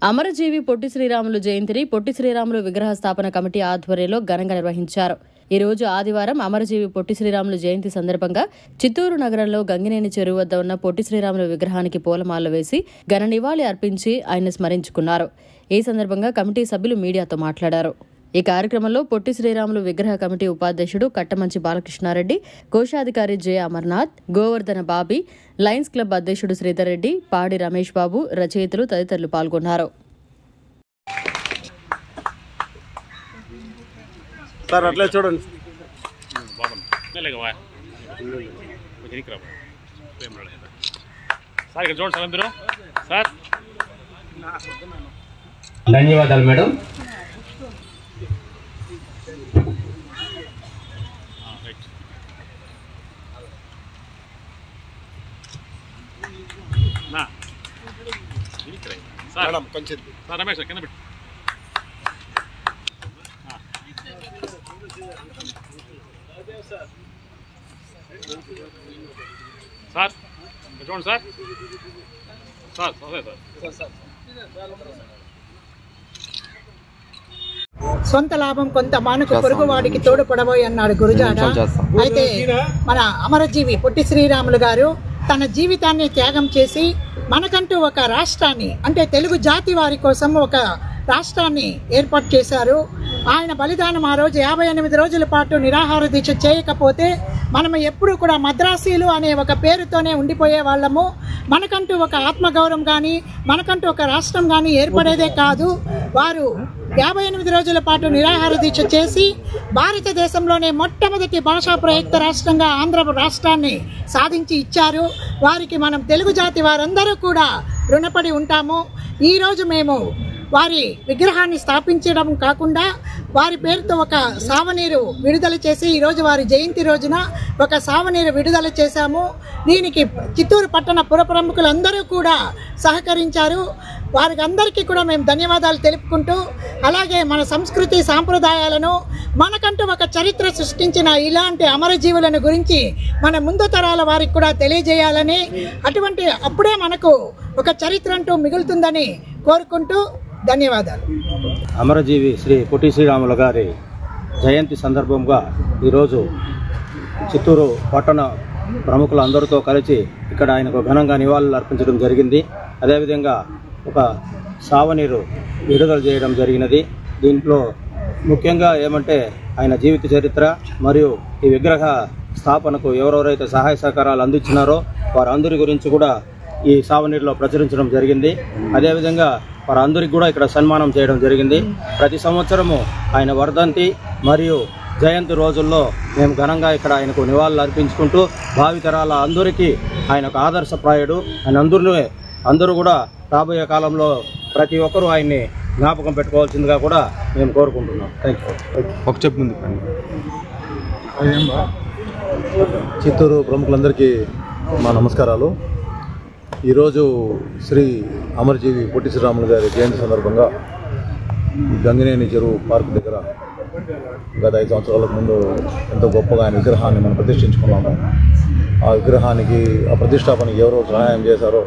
అమరజీవి పొట్టి శ్రీరాములు జయంతిని పొట్టి శ్రీరాములు విగ్రహ స్థాపన కమిటీ ఆధ్వర్యంలో ఘనంగా నిర్వహించారు. ఈ రోజు ఆదివారం అమరజీవి పొట్టి శ్రీరాములు జయంతి సందర్భంగా చిత్తూరు నగరంలో గంగినేని చెరువు వద్ద ఉన్న పొట్టి శ్రీరాములు విగ్రహానికి పూలమాలలు వేసి ఘన నివాళి అర్పించి ఆయన స్మరించుకున్నారు. ఈ సందర్భంగా కమిటీ సభ్యులు మీడియాతో మాట్లాడారు. ఈ కార్యక్రమంలో పొట్టి శ్రీరాములు విగ్రహ కమిటీ ఉపాధ్యక్షుడు కట్టమంచి బాలకృష్ణారెడ్డి, కోశాధికారి J Amarnath, Govardhana Bobby, Lions Club అధ్యక్షుడు శ్రీధర్ రెడ్డి, పాడి రమేష్ బాబు, రచయితలు తదితరులు పాల్గొన్నారు. ధన్యవాదాలు మేడం. రమేష్ కింద పెట్టు. సార్ చూడండి సార్. సార్ అదే సార్. సొంత లాభం కొంత మానుకు పొరుగువాడికి తోడుపడబోయి అన్నాడు గురుజాడ. అయితే మన అమరజీవి పొట్టి శ్రీరాములు గారు తన జీవితాన్ని త్యాగం చేసి మనకంటూ ఒక రాష్ట్రాన్ని, అంటే తెలుగు జాతి వారి కోసం ఒక రాష్ట్రాన్ని ఏర్పాటు చేశారు. ఆయన బలిదానం ఆ రోజు 58 రోజుల పాటు నిరాహార దీక్ష చేయకపోతే మనం ఎప్పుడూ కూడా మద్రాసీలు అనే ఒక పేరుతోనే ఉండిపోయే వాళ్ళము. మనకంటూ ఒక ఆత్మగౌరవం కానీ, మనకంటూ ఒక రాష్ట్రం కానీ ఏర్పడేదే కాదు. వారు 58 రోజుల పాటు నిరాహార దీక్ష చేసి భారతదేశంలోనే మొట్టమొదటి భాషా ప్రయుక్త రాష్ట్రంగా ఆంధ్ర రాష్ట్రాన్ని సాధించి ఇచ్చారు. వారికి మనం తెలుగు జాతి వారందరూ కూడా రుణపడి ఉంటాము. ఈరోజు మేము వారి విగ్రహాన్ని స్థాపించడం కాకుండా వారి పేరుతో ఒక సావనీరు విడుదల చేసి ఈరోజు వారి జయంతి రోజున ఒక సావనీరు విడుదల చేశాము. దీనికి చిత్తూరు పట్టణ పుర ప్రముఖులందరూ కూడా సహకరించారు. వారికి అందరికీ కూడా మేము ధన్యవాదాలు తెలుపుకుంటూ, అలాగే మన సంస్కృతి సాంప్రదాయాలను, మనకంటూ ఒక చరిత్ర సృష్టించిన ఇలాంటి అమరజీవులను గురించి మన ముందు తరాల వారికి కూడా తెలియజేయాలని, అటువంటి అప్పుడే మనకు ఒక చరిత్ర అంటూ మిగులుతుందని కోరుకుంటూ ధన్యవాదాలు. అమరజీవి శ్రీ పొట్టి శ్రీరాములు గారి జయంతి సందర్భంగా ఈరోజు చిత్తూరు పట్టణ ప్రముఖులందరితో కలిసి ఇక్కడ ఆయనకు ఘనంగా నివాళులు అర్పించడం జరిగింది. అదేవిధంగా ఒక సావనీరు విడుదల చేయడం జరిగినది. దీంట్లో ముఖ్యంగా ఏమంటే ఆయన జీవిత చరిత్ర మరియు ఈ విగ్రహ స్థాపనకు ఎవరెవరైతే సహాయ సహకారాలు అందించినారో వారందరి గురించి కూడా ఈ సావనీరులో ప్రచురించడం జరిగింది. అదేవిధంగా వారందరికీ కూడా ఇక్కడ సన్మానం చేయడం జరిగింది. ప్రతి సంవత్సరము ఆయన వర్ధంతి మరియు జయంతి రోజుల్లో మేము ఘనంగా ఇక్కడ ఆయనకు నివాళులు అర్పించుకుంటూ భావితరాల అందరికీ ఆయన ఒక ఆదర్శప్రాయుడు. ఆయన అందరూ కూడా రాబోయే కాలంలో ప్రతి ఒక్కరూ ఆయన్ని జ్ఞాపకం పెట్టుకోవాల్సిందిగా కూడా మేము కోరుకుంటున్నాం. Thank you. చిత్తూరు ప్రముఖులందరికీ మా నమస్కారాలు. ఈరోజు శ్రీ అమరజీవి పొట్టి శ్రీరాములు గారి జయంతి సందర్భంగా ఈ గంగినేని చెరువు పార్క్ దగ్గర గత 5 సంవత్సరాల ముందు ఎంతో గొప్పగా ఆయన విగ్రహాన్ని మనం ప్రతిష్ఠించుకున్నాము. ఆ విగ్రహానికి ఆ ప్రతిష్టాపనకి ఎవరో సహాయం చేశారో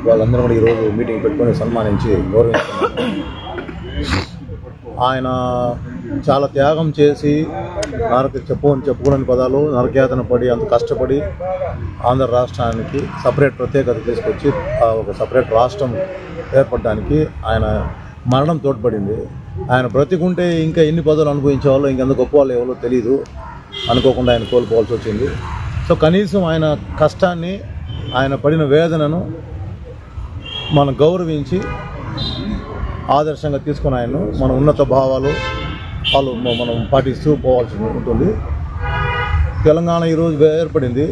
వాళ్ళందరూ కూడా ఈరోజు మీటింగ్ పెట్టుకొని సన్మానించి గౌరవించుకున్నాము. ఆయన చాలా త్యాగం చేసి చెప్పుకోని పదాలు నరకయాతన పడి అంత కష్టపడి ఆంధ్ర రాష్ట్రానికి సపరేట్ ప్రత్యేకత తీసుకొచ్చి ఒక సపరేట్ రాష్ట్రం ఏర్పడడానికి ఆయన మరణం తోడ్పడింది. ఆయన బ్రతికుంటే ఇంకా ఎన్ని పదవులు అనుభవించే వాళ్ళు, ఇంకెంత గొప్ప వాళ్ళు ఎవరో తెలియదు. అనుకోకుండా ఆయన కోల్పోవాల్సి వచ్చింది. సో కనీసం ఆయన కష్టాన్ని, ఆయన పడిన వేదనను మనం గౌరవించి ఆదర్శంగా తీసుకుని ఆయన్ను మన ఉన్నత భావాలు మనం పాటిస్తూ పోవాల్సి ఉంటుంది. తెలంగాణ ఈరోజు ఏర్పడింది.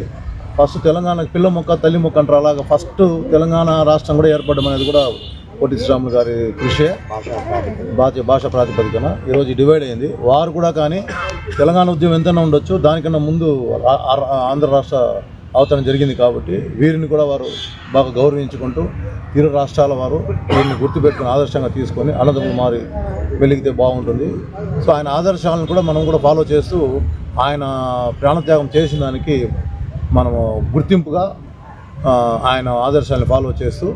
ఫస్ట్ తెలంగాణకు పిల్ల మొక్క తల్లి మొక్క అంటారు. అలాగా ఫస్ట్ తెలంగాణ రాష్ట్రం కూడా ఏర్పడడం అనేది కూడా పొట్టి శ్రీరాములు గారి కృషే. భాషా ప్రాతిపదికన ఈరోజు డివైడ్ అయింది. వారు కూడా కానీ తెలంగాణ ఉద్యమం ఎంతైనా ఉండొచ్చు, దానికన్నా ముందు ఆంధ్ర రాష్ట్ర అవతరణ జరిగింది కాబట్టి వీరిని కూడా వారు బాగా గౌరవించుకుంటూ ఇరు రాష్ట్రాల వారు వీరిని గుర్తుపెట్టుకుని ఆదర్శంగా తీసుకొని అన్నదమ్ములు మారి వెలిగితే బాగుంటుంది. సో ఆయన ఆదర్శాలను కూడా మనం కూడా ఫాలో చేస్తూ ఆయన ప్రాణత్యాగం చేసిన దానికి మనము గుర్తింపుగా ఆయన ఆదర్శాలను ఫాలో చేస్తూ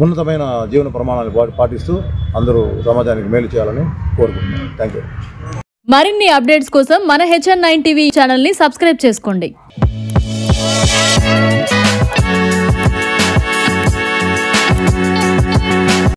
ఉన్నతమైన జీవన ప్రమాణాలు పాటిస్తూ అందరూ సమాజానికి మేలు చేయాలని కోరుకుంటున్నాను. Thank you. మరిన్ని అప్డేట్స్ కోసం మన HN9 టీవీ ఛానల్ని సబ్స్క్రైబ్ చేసుకోండి.